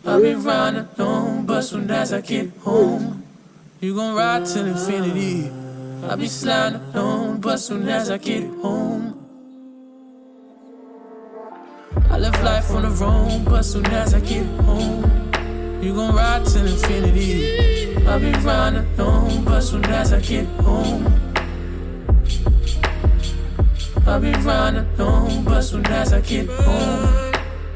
I'll be riding alone, but soon as I get home, you gon' ride till infinity. I'll be sliding alone, but soon as I get home, I live life on the road, but soon as I get home, you gon' ride till infinity. I'll be riding alone, but soon as I get home, I'll be riding alone, but soon as I get home,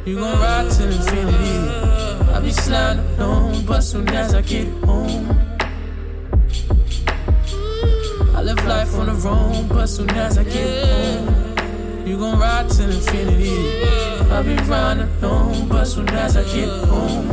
you gon' ride till infinity. I'll be sliding alone, but soon as I get home, I live life on the road, but soon as I get home, you gon' ride till infinity. I'll be riding alone, but soon as I get home,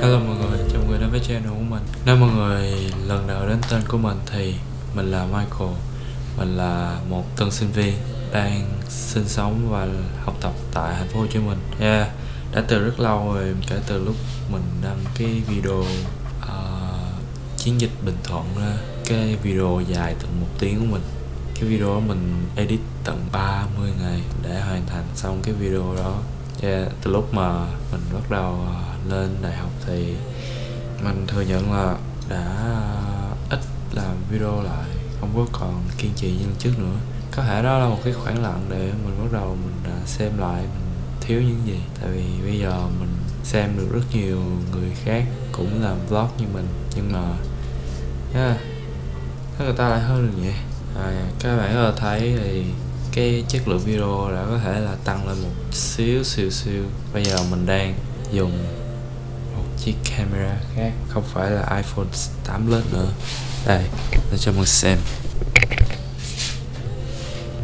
Hello mọi người, chào mọi người đến với channel của mình. Nếu mọi người lần đầu đến tên của mình thì mình là Michael. Mình là một tân sinh viên đang sinh sống và học tập tại thành phố Hồ Chí Minh. Đã từ rất lâu rồi, kể từ lúc mình đăng cái video chiến dịch Bình Thuận ra, cái video dài tận 1 tiếng của mình. Cái video đó mình edit tận 30 ngày để hoàn thành xong cái video đó. Từ lúc mà mình bắt đầu lên đại học thì mình thừa nhận là đã ít làm video lại, không có còn kiên trì như trước nữa. Có thể đó là một cái khoảng lặng để mình bắt đầu mình xem lại mình thiếu những gì. Tại vì bây giờ mình xem được rất nhiều người khác cũng làm vlog như mình, nhưng mà người ta lại hơn được vậy. Các bạn có thấy thì cái chất lượng video đã có thể là tăng lên một xíu. Bây giờ mình đang dùng một chiếc camera khác, không phải là iPhone 8 Plus nữa. Đây, để cho mọi người xem.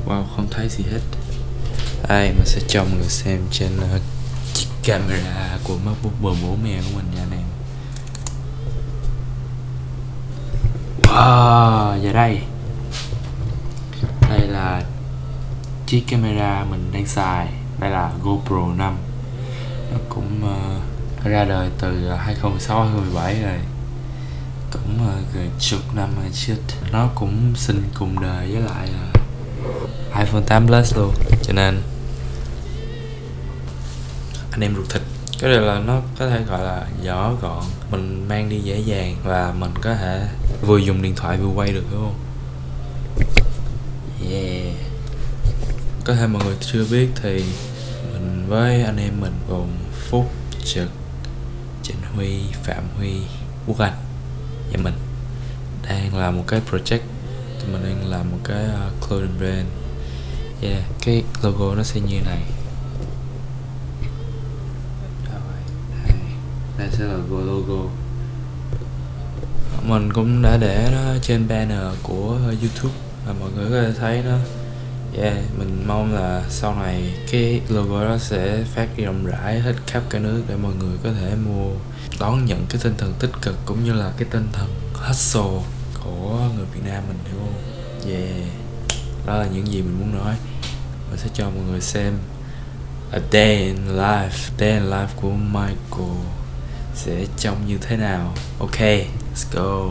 Wow, không thấy gì hết. Đây, mình sẽ cho mọi người xem trên chiếc camera của MacBook Pro bố mẹ của mình nha anh em. Wow, giờ đây là chiếc camera mình đang xài. Đây là GoPro 5. Nó cũng ra đời từ 2016-2017 rồi, cũng gần chục năm rồi chứ. Nó cũng sinh cùng đời với lại iPhone 8 Plus luôn, cho nên anh em ruột thịt. Cái điều là nó có thể gọi là nhỏ gọn, mình mang đi dễ dàng và mình có thể vừa dùng điện thoại vừa quay được, đúng không? Có thể mọi người chưa biết thì mình với anh em mình gồm Phúc, Trực, Trịnh Huy, Phạm Huy, Quốc Anh và mình đang làm một cái project. Tụi mình đang làm một cái clothing brand. Cái logo nó sẽ như này. Đây sẽ là logo. Mình cũng đã để nó trên banner của YouTube và mọi người có thể thấy nó. Mình mong là sau này cái logo đó sẽ phát đi rộng rãi hết khắp cả nước để mọi người có thể mua, đón nhận cái tinh thần tích cực cũng như là cái tinh thần hustle của người Việt Nam mình, hiểu không? Đó là những gì mình muốn nói. Mình sẽ cho mọi người xem a day in life của Michael sẽ trông như thế nào. Ok, let's go.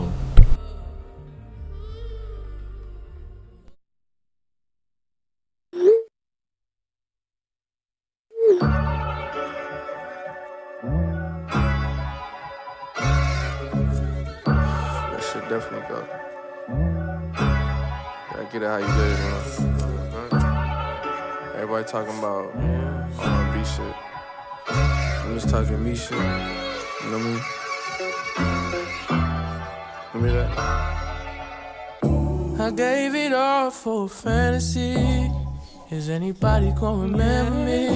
That shit definitely go. Gotta get it how you live, man. Everybody talking about R&B shit. I'm just talking me shit. You know me? You mean that? I gave it all for a fantasy. Is anybody gonna remember me?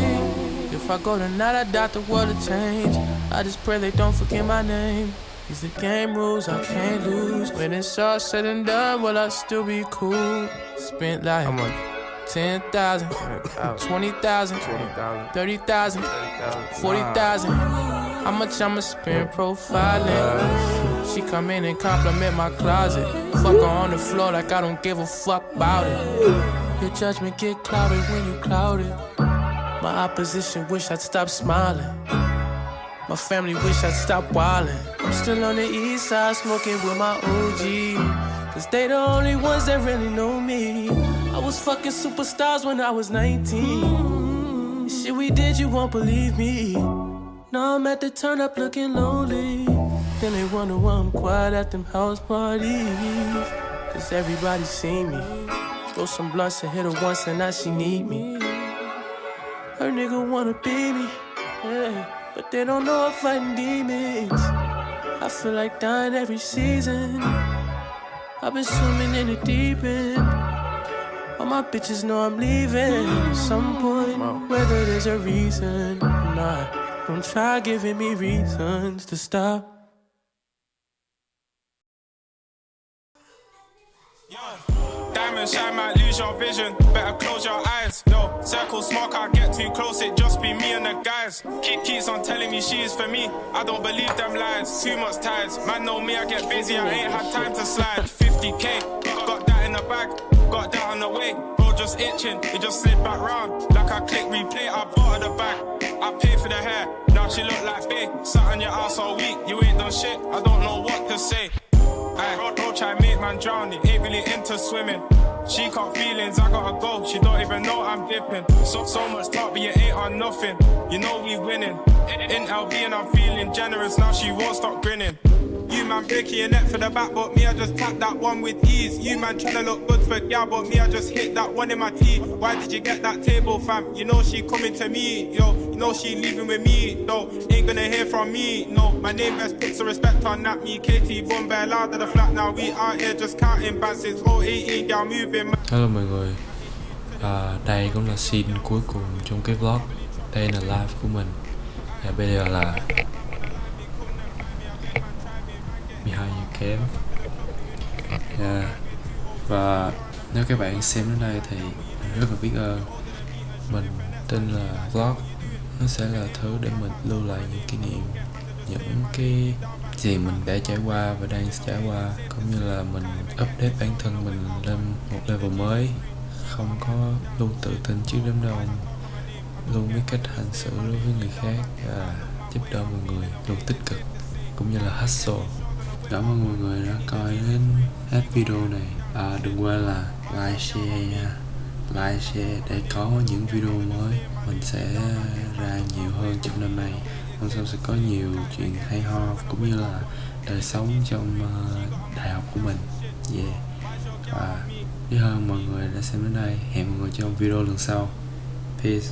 If I go tonight, I doubt the world will change. I just pray they don't forget my name. These the game rules I can't lose. When it's all said and done, will I still be cool? Spent like 10,000, 20,000, 30,000, 40,000. How much I'ma spend profiling? She come in and compliment my closet. Fuck her on the floor like I don't give a fuck about it. Your judgment get clouded when you clouded. My opposition wish I'd stop smiling. My family wish I'd stop wildin'. I'm still on the east side smoking with my OG, cause they the only ones that really know me. I was fucking superstars when I was 19. Shit we did, you won't believe me. Now I'm at the turn up looking lonely. Then they wonder why I'm quiet at them house parties, cause everybody see me. Throw some blunts and hit her once and now she need me. Her nigga wanna be me, yeah, but they don't know I'm fighting demons. I feel like dying every season. I've been swimming in the deep end. All my bitches know I'm leaving at some point, whether there's a reason or not. Don't try giving me reasons to stop. Diamonds shine, might lose your vision. Better close your eyes. Yo, circle smoke, I get too close. It just be me and the guys. Keeps on telling me she's for me. I don't believe them lies. Too much ties. Man know me, I get busy. I ain't had time to slide. 50k, got that in the bag. Got that on the way. Bro just itching. It just slid back round. Like I click replay. I bought her the bag. I pay for the hair. Now she look like bae. Sat on your ass all week. You ain't done shit. I don't know what to say. Bro try make man drown, he ain't really into swimming. She caught feelings, I gotta go, she don't even know I'm dipping. So much talk, but you ain't on nothing. You know we winning. In LV and I'm feeling generous, now she won't stop grinning. You man breaking your neck for the back, but me I just tap that one with ease. You man tryna look good for yeah, but me I just hit that one in my teeth. Why did you get that table, fam? You know she coming to me, yo. You know she leaving with me, though. Ain't gonna hear from me, no. My name best put some respect on that. Me, KT, Boom Bear, loud at the flat. Now we out here just counting bands since 018, y'all moving. Hello mọi người, đây cũng là scene cuối cùng trong cái vlog. Đây là live của mình. Và bây giờ là 12 giờ kém. Và nếu các bạn xem đến đây thì mình rất là biết ơn. Mình tin là vlog nó sẽ là thứ để mình lưu lại những kỷ niệm, những cái gì mình đã trải qua và đang trải qua, cũng như là mình update bản thân mình lên một level mới, không có luôn tự tin trước đám đông, luôn biết cách hành xử đối với người khác và giúp đỡ mọi người, luôn tích cực cũng như là hustle. Cảm ơn mọi người đã coi đến hết video này. Đừng quên là like, share nha. Like, share để có những video mới. Mình sẽ ra nhiều hơn trong năm nay. Hôm sau sẽ có nhiều chuyện hay ho cũng như là đời sống trong đại học của mình. Yeah. Và biết ơn mọi người đã xem đến đây. Hẹn mọi người trong video lần sau. Peace.